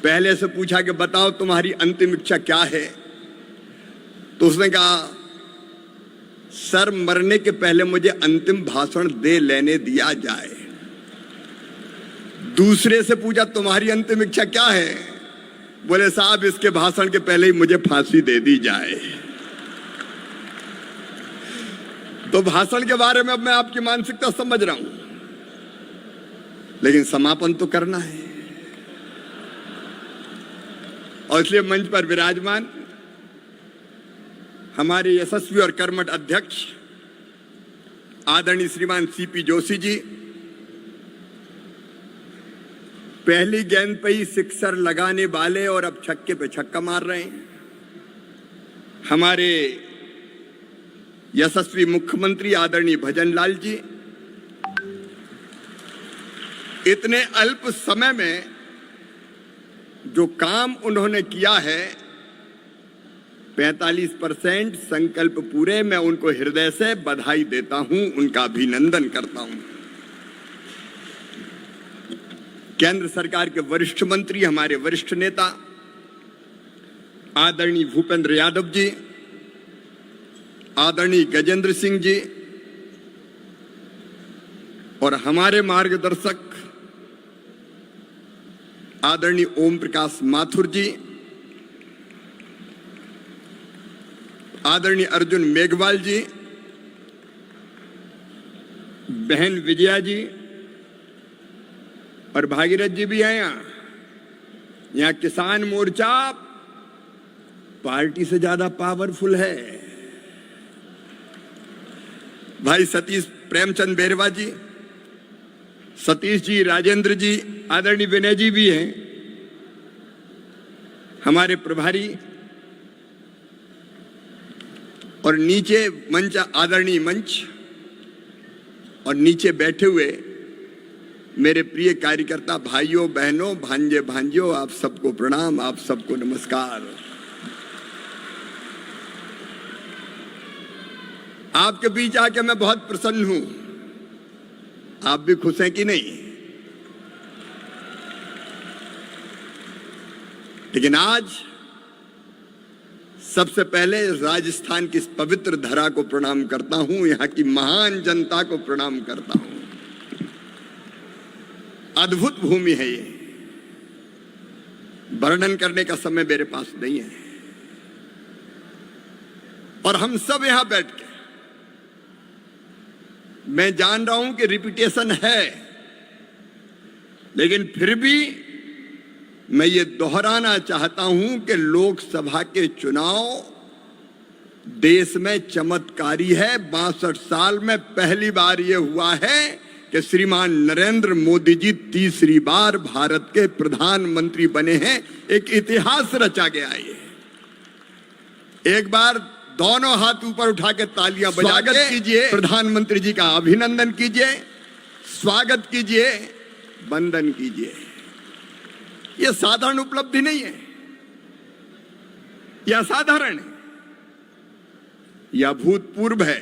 पहले से पूछा कि बताओ तुम्हारी अंतिम इच्छा क्या है, तो उसने कहा सर मरने के पहले मुझे अंतिम भाषण दे लेने दिया जाए। दूसरे से पूछा तुम्हारी अंतिम इच्छा क्या है, बोले साहब इसके भाषण के पहले ही मुझे फांसी दे दी जाए। तो भाषण के बारे में अब मैं आपकी मानसिकता समझ रहा हूं, लेकिन समापन तो करना है। और इसलिए मंच पर विराजमान हमारे यशस्वी और कर्मठ अध्यक्ष आदरणीय श्रीमान सीपी जोशी जी, पहली गेंद पे ही सिक्सर लगाने वाले और अब छक्के पे छक्का मार रहे हैं, हमारे यशस्वी मुख्यमंत्री आदरणीय भजन लाल जी, इतने अल्प समय में जो काम उन्होंने किया है 45% संकल्प पूरे, मैं उनको हृदय से बधाई देता हूं, उनका अभिनंदन करता हूं। केंद्र सरकार के वरिष्ठ मंत्री, हमारे वरिष्ठ नेता आदरणीय भूपेंद्र यादव जी, आदरणीय गजेंद्र सिंह जी और हमारे मार्गदर्शक आदरणीय ओम प्रकाश माथुर जी, आदरणीय अर्जुन मेघवाल जी, बहन विजया जी और भागीरथ जी भी हैं यहाँ किसान मोर्चा पार्टी से ज्यादा पावरफुल है। भाई सतीश प्रेमचंद बेरवा जी, सतीश जी, राजेंद्र जी, आदरणीय विनय जी भी हैं, हमारे प्रभारी, और नीचे मंच आदरणीय मंच और नीचे बैठे हुए मेरे प्रिय कार्यकर्ता भाइयों बहनों भांजे भांजियों, आप सबको प्रणाम, आप सबको नमस्कार। आपके बीच आके मैं बहुत प्रसन्न हूं। आप भी खुश हैं कि नहीं? लेकिन आज सबसे पहले राजस्थान की इस पवित्र धरा को प्रणाम करता हूं, यहां की महान जनता को प्रणाम करता हूं। अद्भुत भूमि है ये, वर्णन करने का समय मेरे पास नहीं है। और हम सब यहां बैठ के, मैं जान रहा हूं कि रिपीटेशन है, लेकिन फिर भी मैं ये दोहराना चाहता हूं कि लोकसभा के चुनाव देश में चमत्कारी है। 62 साल में पहली बार ये हुआ है कि श्रीमान नरेंद्र मोदी जी तीसरी बार भारत के प्रधानमंत्री बने हैं। एक इतिहास रचा गया है। एक बार दोनों हाथ ऊपर उठा के तालियां बजा के कीजिए, प्रधानमंत्री जी का अभिनंदन कीजिए, स्वागत कीजिए, वंदन कीजिए। यह साधारण उपलब्धि नहीं है, यह असाधारण है, यह भूतपूर्व है।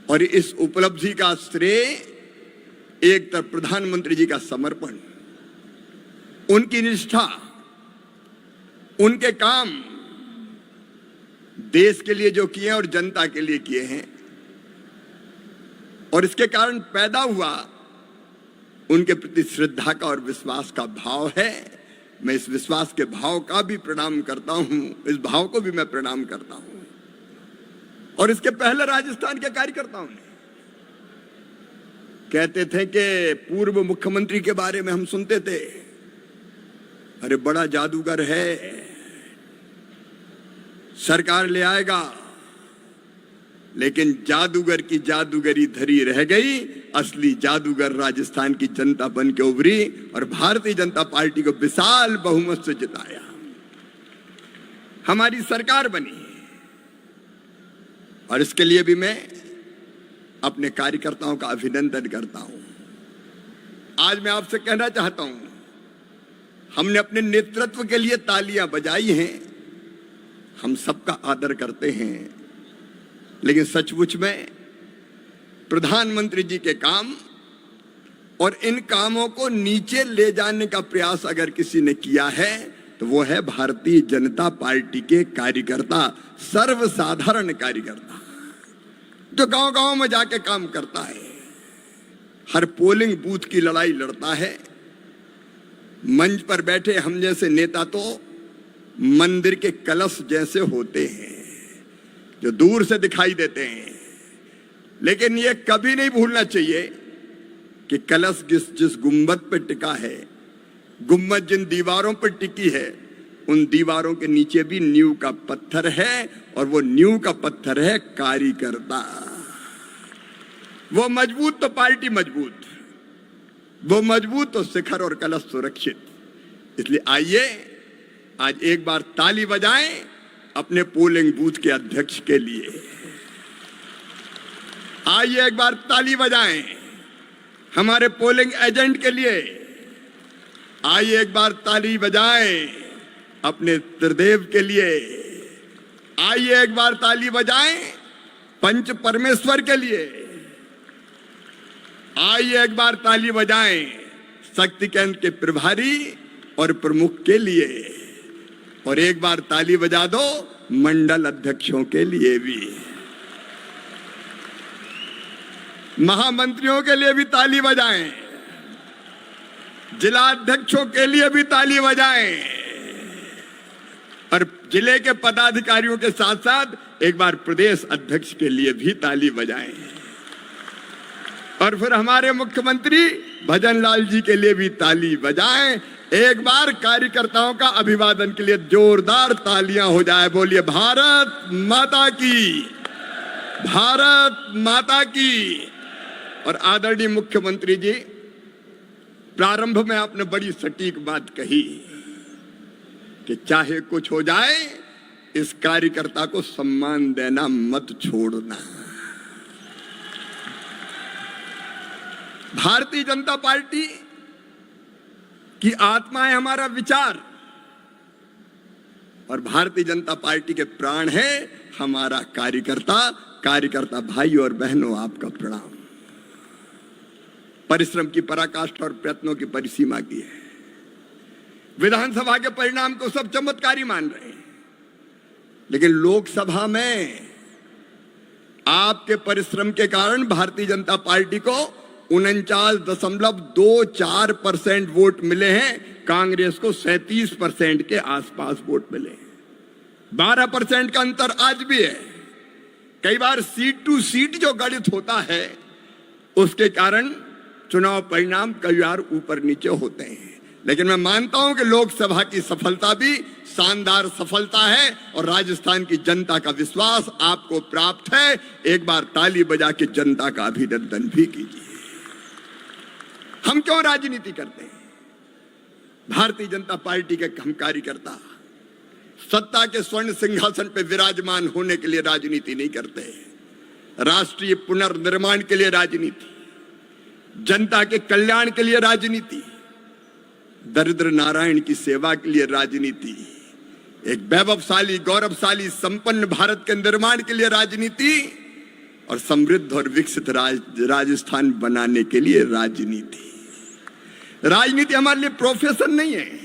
और इस उपलब्धि का श्रेय एक तरफ प्रधानमंत्री जी का समर्पण, उनकी निष्ठा, उनके काम देश के लिए जो किए हैं और जनता के लिए किए हैं, और इसके कारण पैदा हुआ उनके प्रति श्रद्धा का और विश्वास का भाव है। मैं इस विश्वास के भाव का भी प्रणाम करता हूं, इस भाव को भी मैं प्रणाम करता हूं। और इसके पहले राजस्थान के कार्यकर्ताओं ने कहते थे कि पूर्व मुख्यमंत्री के बारे में हम सुनते थे, अरे बड़ा जादूगर है, सरकार ले आएगा, लेकिन जादूगर की जादूगरी धरी रह गई। असली जादूगर राजस्थान की जनता बन के उभरी और भारतीय जनता पार्टी को विशाल बहुमत से जिताया, हमारी सरकार बनी। और इसके लिए भी मैं अपने कार्यकर्ताओं का अभिनंदन करता हूं। आज मैं आपसे कहना चाहता हूं, हमने अपने नेतृत्व के लिए तालियां बजाई हैं, हम सबका आदर करते हैं, लेकिन सचमुच में प्रधानमंत्री जी के काम और इन कामों को नीचे ले जाने का प्रयास अगर किसी ने किया है तो वो है भारतीय जनता पार्टी के कार्यकर्ता, सर्वसाधारण कार्यकर्ता, जो गांव-गांव में जाके काम करता है, हर पोलिंग बूथ की लड़ाई लड़ता है। मंच पर बैठे हम जैसे नेता तो मंदिर के कलश जैसे होते हैं जो दूर से दिखाई देते हैं, लेकिन ये कभी नहीं भूलना चाहिए कि कलश जिस गुंबद पर टिका है, गुंबद जिन दीवारों पर टिकी है, उन दीवारों के नीचे भी नींव का पत्थर है, और वो नींव का पत्थर है कार्यकर्ता। वो मजबूत तो पार्टी मजबूत, वो मजबूत तो शिखर और कलश सुरक्षित। इसलिए आइए आज एक बार ताली बजाएं अपने पोलिंग बूथ के अध्यक्ष के लिए। आइए एक बार ताली बजाएं हमारे पोलिंग एजेंट के लिए। आइए एक बार ताली बजाएं अपने त्रिदेव के लिए। आइए एक बार ताली बजाएं पंच परमेश्वर के लिए। आइए एक बार ताली बजाएं शक्ति केंद्र के प्रभारी और प्रमुख के लिए, और एक बार ताली बजा दो मंडल अध्यक्षों के लिए भी, महामंत्रियों के लिए भी ताली बजाएं, जिला अध्यक्षों के लिए भी ताली बजाएं, और जिले के पदाधिकारियों के साथ साथ एक बार प्रदेश अध्यक्ष के लिए भी ताली बजाएं, और फिर हमारे मुख्यमंत्री भजन लाल जी के लिए भी ताली बजाएं। एक बार कार्यकर्ताओं का अभिवादन के लिए जोरदार तालियां हो जाए। बोलिए भारत माता की, भारत माता की। और आदरणीय मुख्यमंत्री जी, प्रारंभ में आपने बड़ी सटीक बात कही कि चाहे कुछ हो जाए इस कार्यकर्ता को सम्मान देना मत छोड़ना। भारतीय जनता पार्टी की आत्मा है हमारा विचार, और भारतीय जनता पार्टी के प्राण है हमारा कार्यकर्ता। कार्यकर्ता भाई और बहनों, आपका प्रणाम। परिश्रम की पराकाष्ठा और प्रयत्नों की परिसीमा की है। विधानसभा के परिणाम को सब चमत्कारी मान रहे हैं, लेकिन लोकसभा में आपके परिश्रम के कारण भारतीय जनता पार्टी को 49.24% वोट मिले हैं। कांग्रेस को 37% के आसपास वोट मिले हैं। 12% का अंतर आज भी है। कई बार सीट टू सीट जो गणित होता है उसके कारण चुनाव परिणाम कई बार ऊपर नीचे होते हैं, लेकिन मैं मानता हूं कि लोकसभा की सफलता भी शानदार सफलता है, और राजस्थान की जनता का विश्वास आपको प्राप्त है। एक बार ताली बजा के जनता का अभिनंदन भी कीजिए। हम क्यों राजनीति करते हैं? भारतीय जनता पार्टी के हम कार्यकर्ता सत्ता के स्वर्ण सिंहासन पर विराजमान होने के लिए राजनीति नहीं करते। राष्ट्रीय पुनर्निर्माण के लिए राजनीति, जनता के कल्याण के लिए राजनीति, दरिद्र नारायण की सेवा के लिए राजनीति, एक वैभवशाली गौरवशाली संपन्न भारत के निर्माण के लिए राजनीति, और समृद्ध और विकसित राजस्थान बनाने के लिए राजनीति। राजनीति हमारे लिए प्रोफेशन नहीं है,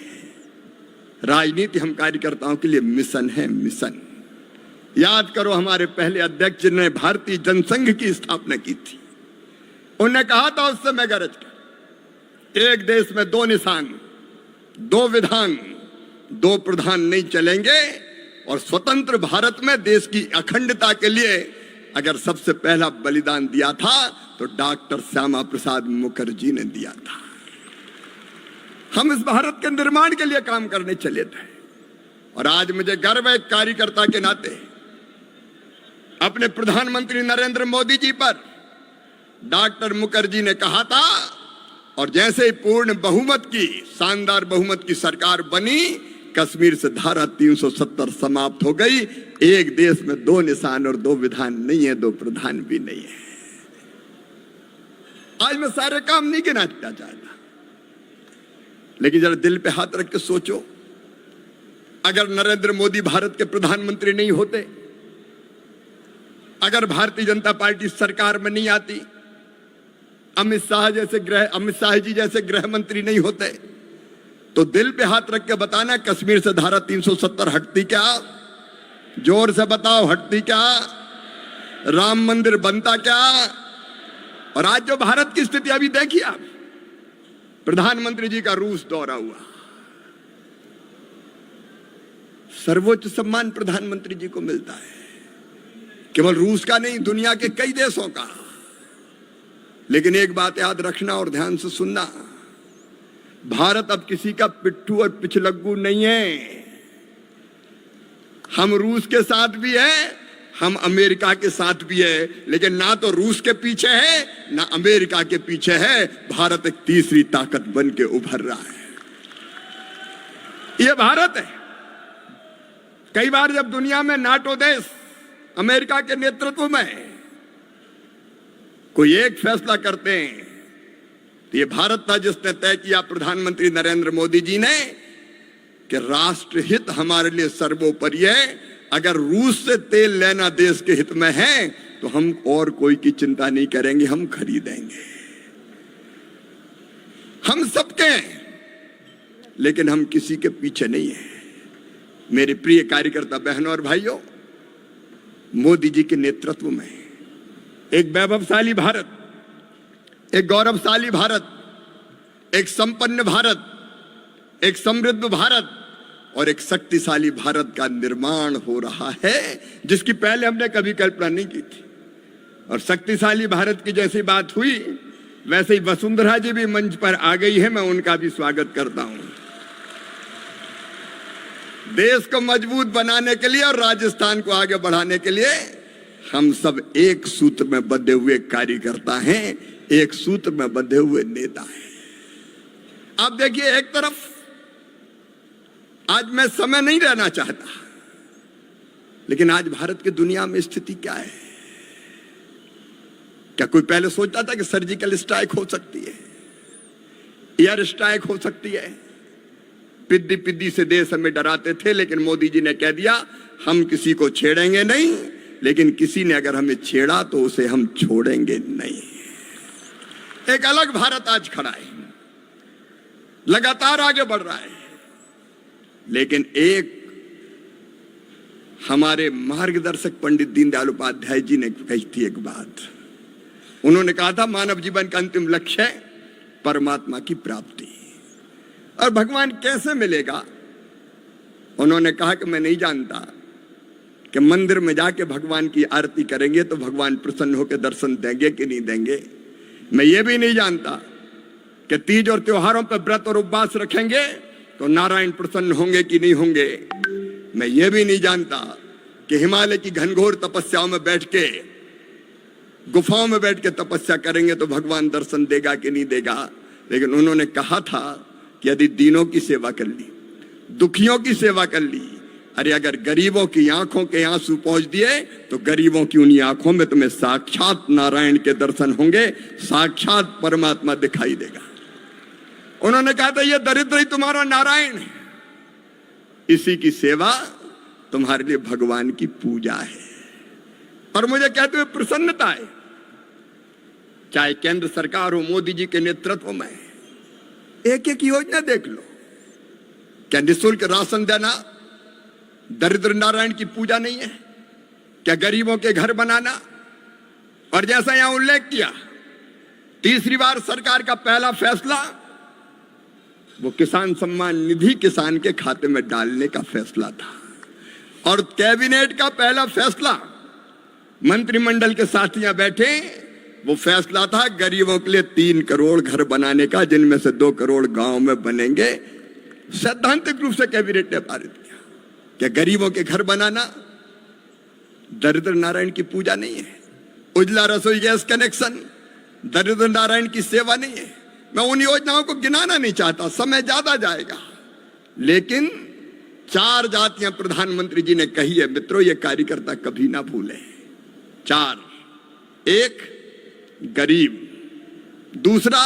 राजनीति हम कार्यकर्ताओं के लिए मिशन है, मिशन। याद करो हमारे पहले अध्यक्ष जिन्होंने भारतीय जनसंघ की स्थापना की थी, उन्होंने कहा था उस समय गरज कर, एक देश में दो निशान, दो विधान, दो प्रधान नहीं चलेंगे, और स्वतंत्र भारत में देश की अखंडता के लिए अगर सबसे पहला बलिदान दिया था तो डॉक्टर श्यामा प्रसाद मुखर्जी ने दिया था। हम इस भारत के निर्माण के लिए काम करने चले थे, और आज मुझे गर्व है कार्यकर्ता के नाते अपने प्रधानमंत्री नरेंद्र मोदी जी पर। डॉक्टर मुखर्जी ने कहा था, और जैसे ही पूर्ण बहुमत की, शानदार बहुमत की सरकार बनी, कश्मीर से धारा 370 समाप्त हो गई। एक देश में दो निशान और दो विधान नहीं है, दो प्रधान भी नहीं है। आज मैं सारे काम नहीं गिनाना चाहता, लेकिन जरा दिल पे हाथ रख के सोचो, अगर नरेंद्र मोदी भारत के प्रधानमंत्री नहीं होते, अगर भारतीय जनता पार्टी सरकार में नहीं आती, अमित शाह जी जैसे गृह मंत्री नहीं होते तो दिल पे हाथ रख के बताना, कश्मीर से धारा 370 हटती क्या? जोर से बताओ, हटती क्या? राम मंदिर बनता क्या? और आज जो भारत की स्थिति अभी देखिए आप, प्रधानमंत्री जी का रूस दौरा हुआ, सर्वोच्च सम्मान प्रधानमंत्री जी को मिलता है, केवल रूस का नहीं, दुनिया के कई देशों का। लेकिन एक बात याद रखना और ध्यान से सुनना, भारत अब किसी का पिट्ठू और पिछलग्गू नहीं है। हम रूस के साथ भी है, हम अमेरिका के साथ भी है, लेकिन ना तो रूस के पीछे है ना अमेरिका के पीछे है। भारत एक तीसरी ताकत बन के उभर रहा है। यह भारत है। कई बार जब दुनिया में नाटो देश अमेरिका के नेतृत्व में कोई एक फैसला करते हैं तो ये भारत था जिसने तय किया, प्रधानमंत्री नरेंद्र मोदी जी ने, कि राष्ट्रहित हमारे लिए सर्वोपरि है। अगर रूस से तेल लेना देश के हित में है तो हम और कोई की चिंता नहीं करेंगे, हम खरीदेंगे। हम सबके हैं, लेकिन हम किसी के पीछे नहीं है। मेरे प्रिय कार्यकर्ता बहनों और भाइयों, मोदी जी के नेतृत्व में एक वैभवशाली भारत, एक गौरवशाली भारत, एक संपन्न भारत, एक समृद्ध भारत और एक शक्तिशाली भारत का निर्माण हो रहा है, जिसकी पहले हमने कभी कल्पना नहीं की थी। और शक्तिशाली भारत की जैसी बात हुई, वैसे ही वसुंधरा जी भी मंच पर आ गई है, मैं उनका भी स्वागत करता हूं। देश को मजबूत बनाने के लिए और राजस्थान को आगे बढ़ाने के लिए हम सब एक सूत्र में बंधे हुए कार्यकर्ता हैं, एक सूत्र में बंधे हुए नेता हैं। आप देखिए, एक तरफ आज मैं समय नहीं रहना चाहता, लेकिन आज भारत की दुनिया में स्थिति क्या है? क्या कोई पहले सोचता था कि सर्जिकल स्ट्राइक हो सकती है, एयर स्ट्राइक हो सकती है? पिद्दी पिद्दी से देश हमें डराते थे, लेकिन मोदी जी ने कह दिया, हम किसी को छेड़ेंगे नहीं, लेकिन किसी ने अगर हमें छेड़ा तो उसे हम छोड़ेंगे नहीं। एक अलग भारत आज खड़ा है, लगातार आगे बढ़ रहा है। लेकिन एक हमारे मार्गदर्शक पंडित दीनदयाल उपाध्याय जी ने कही थी एक बात। उन्होंने कहा था, मानव जीवन का अंतिम लक्ष्य है परमात्मा की प्राप्ति। और भगवान कैसे मिलेगा? उन्होंने कहा कि मैं नहीं जानता कि मंदिर में जाके भगवान की आरती करेंगे तो भगवान प्रसन्न होकर दर्शन देंगे कि नहीं देंगे। मैं ये भी नहीं जानता कि तीज और त्योहारों पर व्रत और उपवास रखेंगे तो नारायण प्रसन्न होंगे कि नहीं होंगे। मैं ये भी नहीं जानता कि हिमालय की घनघोर तपस्याओं में बैठ के, गुफाओं में बैठ के तपस्या करेंगे तो भगवान दर्शन देगा कि नहीं देगा। लेकिन उन्होंने कहा था कि यदि दीनों की सेवा कर ली, दुखियों की सेवा कर ली, अरे अगर गरीबों की आंखों के आंसू पहुंच दिए तो गरीबों की उन्हीं आंखों में तुम्हें साक्षात नारायण के दर्शन होंगे, साक्षात परमात्मा दिखाई देगा। उन्होंने कहा था, ये दरिद्र ही तुम्हारा नारायण है, इसी की सेवा तुम्हारे लिए भगवान की पूजा है। और मुझे कहते हुए प्रसन्नता है, चाहे केंद्र सरकार हो मोदी जी के नेतृत्व में, एक एक योजना देख लो। क्या निःशुल्क राशन देना दरिद्र नारायण की पूजा नहीं है? क्या गरीबों के घर बनाना? और जैसा यहां उल्लेख किया, तीसरी बार सरकार का पहला फैसला वो किसान सम्मान निधि किसान के खाते में डालने का फैसला था। और कैबिनेट का पहला फैसला, मंत्रिमंडल के साथियां बैठे, वो फैसला था गरीबों के लिए 3 करोड़ घर बनाने का, जिनमें से 2 करोड़ गांव में बनेंगे। सैद्धांतिक रूप से कैबिनेट ने पारित किया। क्या गरीबों के घर बनाना दरिद्र नारायण की पूजा नहीं है? उजला रसोई गैस कनेक्शन दरिद्र नारायण की सेवा नहीं है? मैं उन योजनाओं को गिनाना नहीं चाहता, समय ज्यादा जाएगा। लेकिन 4 जातियां प्रधानमंत्री जी ने कही है, मित्रों, ये कार्यकर्ता कभी ना भूले। 4, 1 गरीब, दूसरा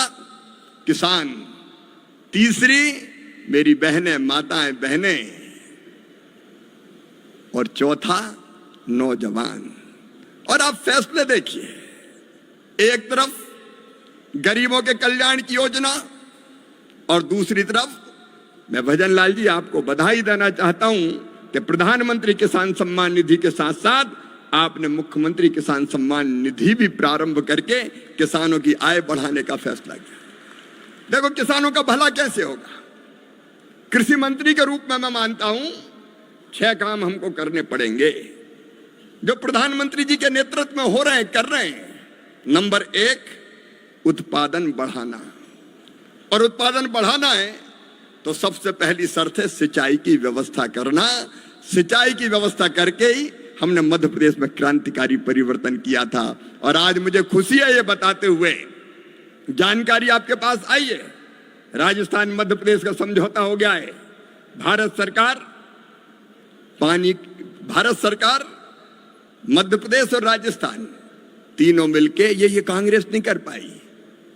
किसान, तीसरी मेरी बहनें, माताएं, बहनें, और चौथा नौजवान। और आप फैसले देखिए, एक तरफ गरीबों के कल्याण की योजना। और दूसरी तरफ मैं भजन लाल जी आपको बधाई देना चाहता हूं कि प्रधानमंत्री किसान सम्मान निधि के साथ साथ आपने मुख्यमंत्री किसान सम्मान निधि भी प्रारंभ करके किसानों की आय बढ़ाने का फैसला किया। देखो किसानों का भला कैसे होगा। कृषि मंत्री के रूप में मैं मानता हूं 6 काम हमको करने पड़ेंगे जो प्रधानमंत्री जी के नेतृत्व में हो रहे हैं, कर रहे हैं। नंबर 1, उत्पादन बढ़ाना। और उत्पादन बढ़ाना है तो सबसे पहली शर्त है सिंचाई की व्यवस्था करना। सिंचाई की व्यवस्था करके ही हमने मध्य प्रदेश में क्रांतिकारी परिवर्तन किया था। और आज मुझे खुशी है ये बताते हुए, जानकारी आपके पास आई है, राजस्थान मध्य प्रदेश का समझौता हो गया है। भारत सरकार मध्य प्रदेश और राजस्थान तीनों मिलके ये कांग्रेस नहीं कर पाई।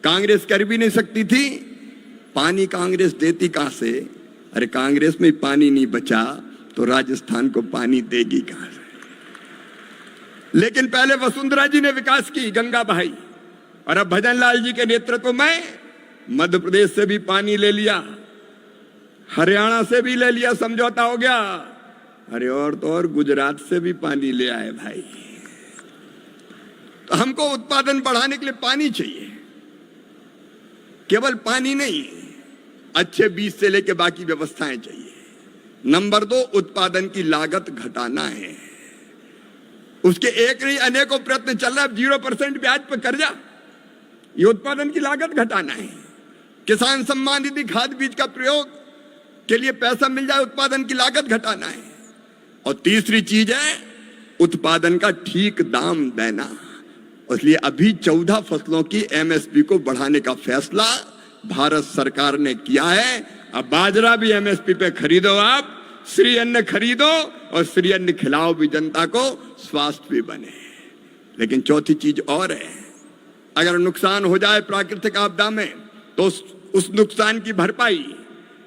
कांग्रेस कर भी नहीं सकती थी। पानी कांग्रेस देती कहां से? अरे कांग्रेस में पानी नहीं बचा तो राजस्थान को पानी देगी कहां से? लेकिन पहले वसुंधरा जी ने विकास की, गंगा बहाई, और अब भजन लाल जी के नेतृत्व में मध्य प्रदेश से भी पानी ले लिया, हरियाणा से भी ले लिया, समझौता हो गया। अरे और तो और गुजरात से भी पानी ले आए भाई। तो हमको उत्पादन बढ़ाने के लिए पानी चाहिए, केवल पानी नहीं, अच्छे बीज से लेके बाकी व्यवस्थाएं चाहिए। नंबर 2, उत्पादन की लागत घटाना है। उसके एक नहीं अनेकों प्रयत्न चल रहा है। 0% ब्याज पर कर्जा, ये उत्पादन की लागत घटाना है। किसान सम्मान निधि खाद बीज का प्रयोग के लिए पैसा मिल जाए, उत्पादन की लागत घटाना है। और तीसरी चीज है उत्पादन का ठीक दाम देना। इसलिए अभी 14 फसलों की MSP को बढ़ाने का फैसला भारत सरकार ने किया है। अब बाजरा भी MSP पे खरीदो, आप श्री अन्न खरीदो और श्री अन्न खिलाओ भी जनता को, स्वास्थ्य भी बने। लेकिन चौथी चीज और है, अगर नुकसान हो जाए प्राकृतिक आपदा में तो उस नुकसान की भरपाई,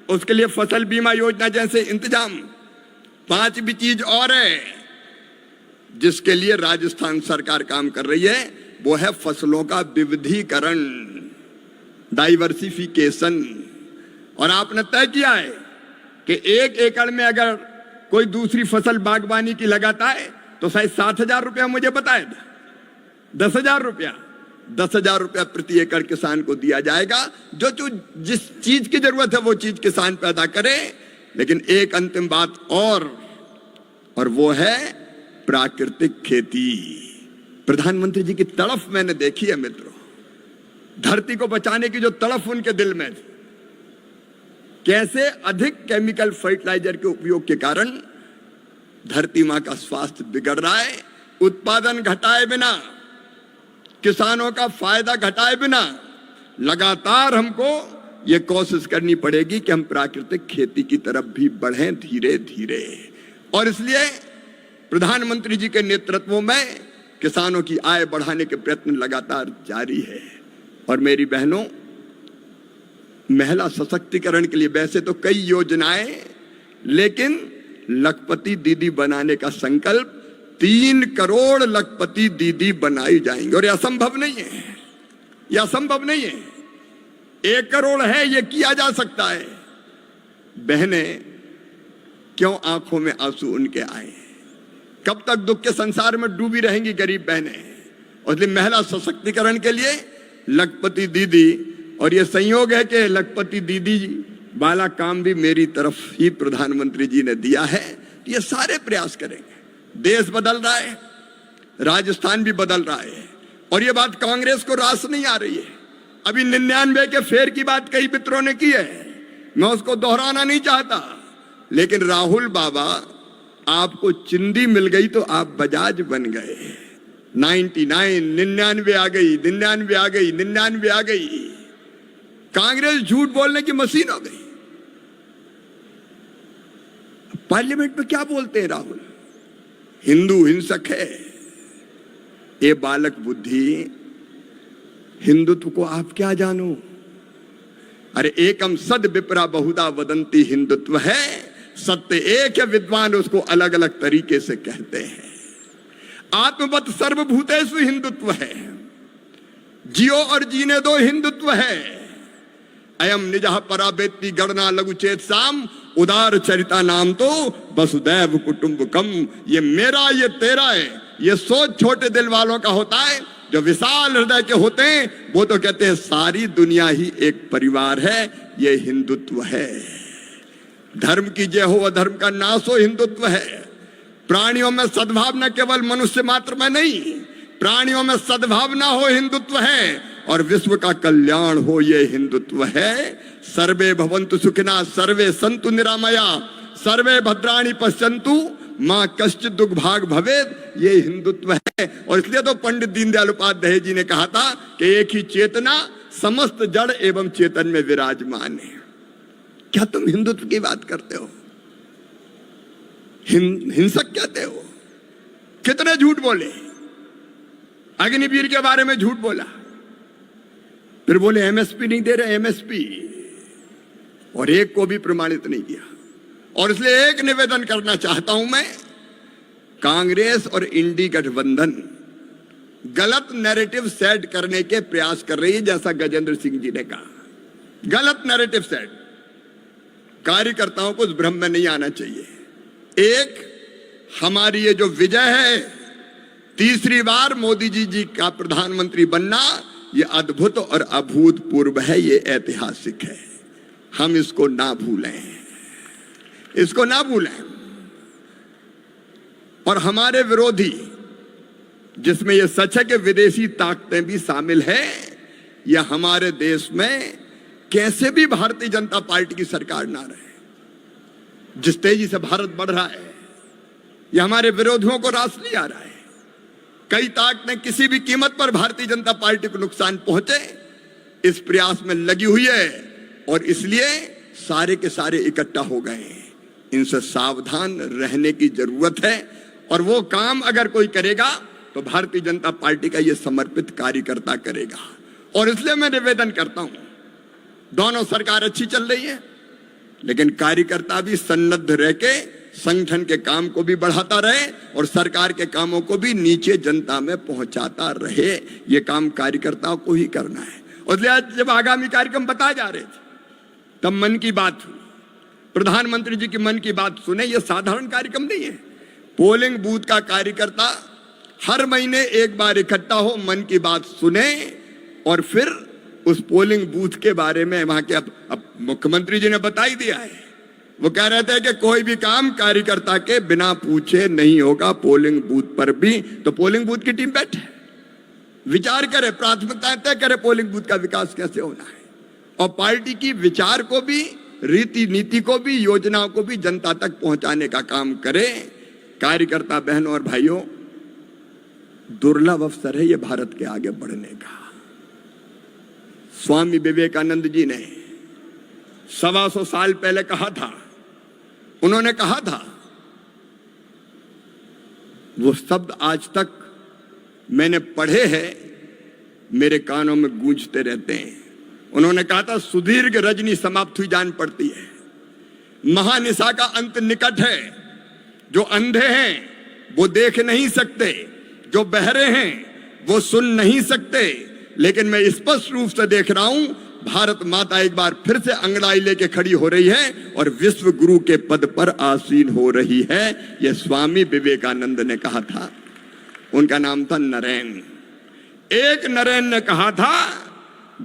उसके लिए फसल बीमा योजना जैसे इंतजाम। 5वीं चीज और है जिसके लिए राजस्थान सरकार काम कर रही है, वो है फसलों का विविधीकरण, डाइवर्सिफिकेशन। और आपने तय किया है कि 1 एकड़ में अगर कोई दूसरी फसल बागवानी की लगाता है तो शायद 7,000 रुपया मुझे बताए, 10,000 रुपया, 10,000 रुपया प्रति एकड़ किसान को दिया जाएगा। जो जिस चीज की जरूरत है वो चीज किसान पैदा करे। लेकिन एक अंतिम बात और वो है प्राकृतिक खेती। प्रधानमंत्री जी की तड़फ मैंने देखी है मित्रों, धरती को बचाने की जो तड़फ उनके दिल में थी। कैसे अधिक केमिकल फर्टिलाइजर के उपयोग के कारण धरती मां का स्वास्थ्य बिगड़ रहा है। उत्पादन घटाए बिना, किसानों का फायदा घटाए बिना लगातार हमको ये कोशिश करनी पड़ेगी कि हम प्राकृतिक खेती की तरफ भी बढ़ें धीरे धीरे। और इसलिए प्रधानमंत्री जी के नेतृत्व में किसानों की आय बढ़ाने के प्रयत्न लगातार जारी है। और मेरी बहनों, महिला सशक्तिकरण के लिए वैसे तो कई योजनाएं, लेकिन लखपति दीदी बनाने का संकल्प 3 करोड़ लखपति दीदी बनाई जाएंगे। और यह असंभव नहीं है, यह असंभव नहीं है। 1 करोड़ है, यह किया जा सकता है। बहनें क्यों आंखों में आंसू उनके आए? कब तक दुख के संसार में डूबी रहेंगी गरीब बहनें? और इसलिए महिला सशक्तिकरण के लिए लखपति दीदी, और ये संयोग है कि लखपति दीदी वाला काम भी मेरी तरफ ही प्रधानमंत्री जी ने दिया है। ये सारे प्रयास करेंगे। देश बदल रहा है, राजस्थान भी बदल रहा है। और ये बात कांग्रेस को रास नहीं आ रही है। अभी 99 के फेर की बात कई मित्रों ने की है, मैं उसको दोहराना नहीं चाहता। लेकिन राहुल बाबा, आपको चिंदी मिल गई तो आप बजाज बन गए। 99 आ गई, 99 आ गई, 99 आ गई। कांग्रेस झूठ बोलने की मशीन हो गई। पार्लियामेंट में क्या बोलते हैं राहुल? हिंदू हिंसक है। ये बालक बुद्धि, हिंदुत्व को आप क्या जानो? अरे एकम सद विप्रा बहुधा वदंती हिंदुत्व है। सत्य एक है, विद्वान उसको अलग अलग तरीके से कहते हैं। आत्मवत सर्वभूतेषु हिंदुत्व है। जियो और जीने दो हिंदुत्व है। अयम निजः पराबेत्ति गणना लघु चेत साम उदार चरिता नाम तो वसुदैव कुटुंबकम। ये मेरा ये तेरा है, ये सोच छोटे दिल वालों का होता है। जो विशाल हृदय के होते हैं वो तो कहते हैं सारी दुनिया ही एक परिवार है। ये हिंदुत्व है। धर्म की जय हो अधर्म का नाश हो, हिंदुत्व है। प्राणियों में सद्भावना केवल मनुष्य मात्र में नहीं, प्राणियों में सद्भावना हो, हिंदुत्व है। और विश्व का कल्याण हो, ये हिंदुत्व है। सर्वे भवन्तु सुखिनः सर्वे सन्तु निरामया सर्वे भद्राणि पश्यन्तु मां कश्चित् दुख भाग भवेद। ये हिंदुत्व है। और इसलिए तो पंडित दीनदयाल उपाध्याय जी ने कहा था कि एक ही चेतना समस्त जड़ एवं चेतन में विराजमान है। क्या तुम हिंदुत्व की बात करते हो? हिंसक कहते हो। कितने झूठ बोले। अग्निवीर के बारे में झूठ बोला, फिर बोले एमएसपी नहीं दे रहे, एमएसपी, और एक को भी प्रमाणित नहीं किया। और इसलिए एक निवेदन करना चाहता हूं मैं, कांग्रेस और इंडी गठबंधन गलत नैरेटिव सेट करने के प्रयास कर रही है, जैसा गजेंद्र सिंह जी ने कहा। गलत नैरेटिव सेट, कार्यकर्ताओं को उस भ्रम में नहीं आना चाहिए। एक, हमारी ये जो विजय है, तीसरी बार मोदी जी का प्रधानमंत्री बनना, ये अद्भुत और अभूतपूर्व है, ये ऐतिहासिक है। हम इसको ना भूलें, इसको ना भूलें। और हमारे विरोधी, जिसमें यह सच है कि विदेशी ताकतें भी शामिल है, यह हमारे देश में कैसे भी भारतीय जनता पार्टी की सरकार ना रहे। जिस तेजी से भारत बढ़ रहा है, यह हमारे विरोधियों को रास नहीं आ रहा है। कई ताकतें किसी भी कीमत पर भारतीय जनता पार्टी को नुकसान पहुंचे, इस प्रयास में लगी हुई है। और इसलिए सारे के सारे इकट्ठा हो गए हैं। इनसे सावधान रहने की जरूरत है। और वो काम अगर कोई करेगा तो भारतीय जनता पार्टी का ये समर्पित कार्यकर्ता करेगा। और इसलिए मैं निवेदन करता हूं, दोनों सरकार अच्छी चल रही है, लेकिन कार्यकर्ता भी सन्नद्ध रह के संगठन के काम को भी बढ़ाता रहे और सरकार के कामों को भी नीचे जनता में पहुंचाता रहे। ये काम कार्यकर्ताओं को ही करना है। और इसलिए आज जब आगामी कार्यक्रम बताए जा रहे थे, तब मन की बात हुई, प्रधानमंत्री जी की मन की बात सुने। ये साधारण कार्यक्रम नहीं है। पोलिंग बूथ का कार्यकर्ता हर महीने एक बार इकट्ठा हो, मन की बात सुने और फिर उस पोलिंग बूथ के बारे में वहां के अब मुख्यमंत्री जी ने बता ही दिया है। वो कह रहे थे कि कोई भी काम कार्यकर्ता के बिना पूछे नहीं होगा पोलिंग बूथ पर भी। तो पोलिंग बूथ की टीम बैठे, विचार करे, प्राथमिकताएं तय करे, पोलिंग बूथ का विकास कैसे होना है। और पार्टी की विचार को भी, रीति नीति को भी, योजनाओं को भी जनता तक पहुंचाने का काम करे। कार्यकर्ता बहनों और भाइयों, दुर्लभ अवसर है ये भारत के आगे बढ़ने का। स्वामी विवेकानंद जी ने 125 साल पहले कहा था, उन्होंने कहा था, वो शब्द आज तक मैंने पढ़े हैं, मेरे कानों में गूंजते रहते हैं। उन्होंने कहा था, सुदीर्घ रजनी समाप्त हुई जान पड़ती है, महानिशा का अंत निकट है। जो अंधे हैं वो देख नहीं सकते, जो बहरे हैं वो सुन नहीं सकते, लेकिन मैं स्पष्ट रूप से देख रहा हूं, भारत माता एक बार फिर से अंगड़ाई लेके खड़ी हो रही है और विश्व गुरु के पद पर आसीन हो रही है। यह स्वामी विवेकानंद ने कहा था। उनका नाम था नरेन। एक नरेन ने कहा था,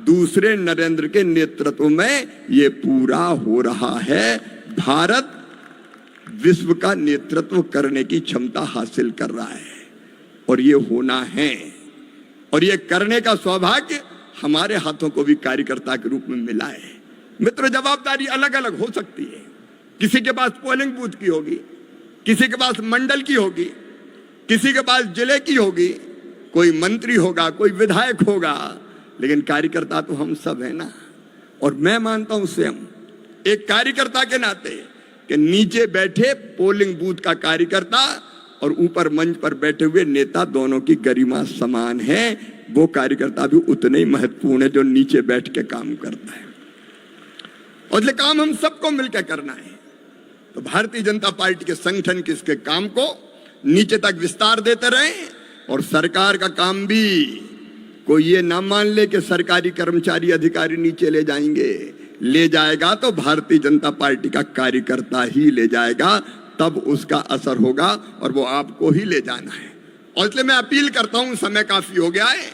दूसरे नरेंद्र के नेतृत्व में यह पूरा हो रहा है। भारत विश्व का नेतृत्व करने की क्षमता हासिल कर रहा है और ये होना है। और ये करने का सौभाग्य हमारे हाथों को भी कार्यकर्ता के रूप में मिला है। मित्र, जवाबदारी अलग अलग हो सकती है। किसी के पास पोलिंग बूथ की होगी, किसी के पास मंडल की होगी, किसी के पास जिले की होगी, कोई मंत्री होगा, कोई विधायक होगा, लेकिन कार्यकर्ता तो हम सब है ना। और मैं मानता हूं स्वयं एक कार्यकर्ता के नाते कि नीचे बैठे पोलिंग बूथ का कार्यकर्ता और ऊपर मंच पर बैठे हुए नेता, दोनों की गरिमा समान है। वो कार्यकर्ता भी उतने ही महत्वपूर्ण है जो नीचे बैठ के काम करता है। और ये काम हम सबको मिलकर करना है। तो भारतीय जनता पार्टी के संगठन के इसके काम को नीचे तक विस्तार देते रहें और सरकार का काम भी कोई ये ना मान ले कि सरकारी कर्मचारी अधिकारी नीचे ले जाएंगे। ले जाएगा तो भारतीय जनता पार्टी का कार्यकर्ता ही ले जाएगा, तब उसका असर होगा और वो आपको ही ले जाना है। और इसलिए मैं अपील करता हूं, समय काफी हो गया है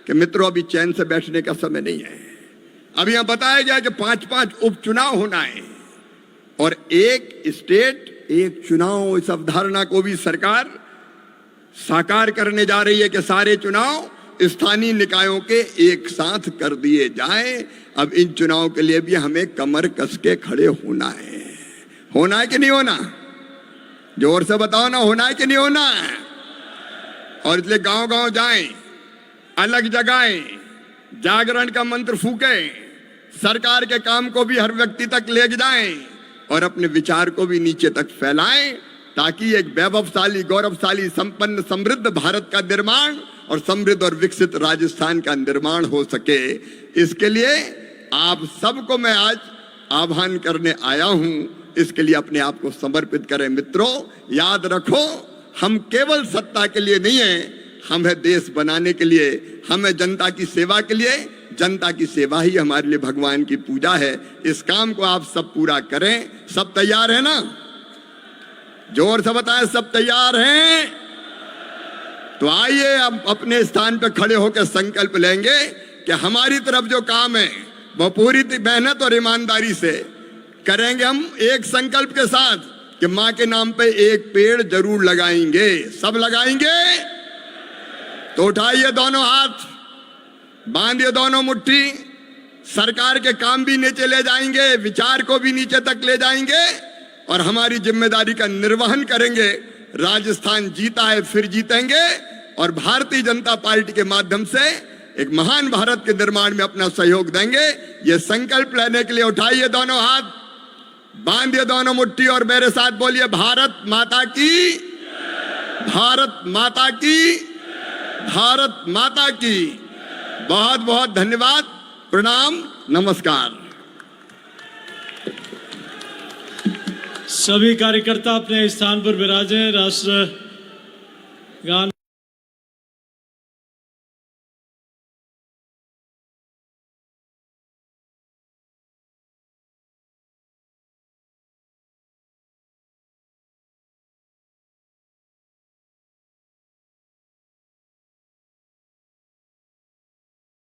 कि मित्रों अभी चैन से बैठने का समय नहीं है। अभी यहां बताया गया कि 5-5 उपचुनाव होना है और एक स्टेट एक चुनाव, इस अवधारणा को भी सरकार साकार करने जा रही है कि सारे चुनाव स्थानीय निकायों के एक साथ कर दिए जाएं। अब इन चुनाव के लिए भी हमें कमर कस के खड़े होना है। होना है कि नहीं होना? जोर से बताओ ना, होना है कि नहीं होना? और इसलिए गांव गांव जाएं, अलग जगाएं, जागरण का मंत्र फूकें, सरकार के काम को भी हर व्यक्ति तक ले जाएं और अपने विचार को भी नीचे तक फैलाएं, ताकि एक वैभवशाली, गौरवशाली, संपन्न, समृद्ध भारत का निर्माण और समृद्ध और विकसित राजस्थान का निर्माण हो सके। इसके लिए आप सबको मैं आज आह्वान करने आया हूं। इसके लिए अपने आप को समर्पित करें। मित्रों, याद रखो, हम केवल सत्ता के लिए नहीं है, हम है देश बनाने के लिए, हम है जनता की सेवा के लिए। जनता की सेवा ही हमारे लिए भगवान की पूजा है। इस काम को आप सब पूरा करें। सब तैयार है ना? जोर से बताएं, सब तैयार हैं? तो आइए हम अपने स्थान पर खड़े होकर संकल्प लेंगे कि हमारी तरफ जो काम है वो पूरी मेहनत और ईमानदारी से करेंगे। हम एक संकल्प के साथ कि मां के नाम पे एक पेड़ जरूर लगाएंगे। सब लगाएंगे? तो उठाइए दोनों हाथ, बांधिए दोनों मुट्ठी। सरकार के काम भी नीचे ले जाएंगे, विचार को भी नीचे तक ले जाएंगे और हमारी जिम्मेदारी का निर्वहन करेंगे। राजस्थान जीता है, फिर जीतेंगे और भारतीय जनता पार्टी के माध्यम से एक महान भारत के निर्माण में अपना सहयोग देंगे। ये संकल्प लेने के लिए उठाइए दोनों हाथ, बांधिए दोनों मुट्ठी और मेरे साथ बोलिए, भारत माता की, भारत माता की, भारत माता की। बहुत बहुत धन्यवाद, प्रणाम, नमस्कार। सभी कार्यकर्ता अपने स्थान पर विराजें। राष्ट्र गान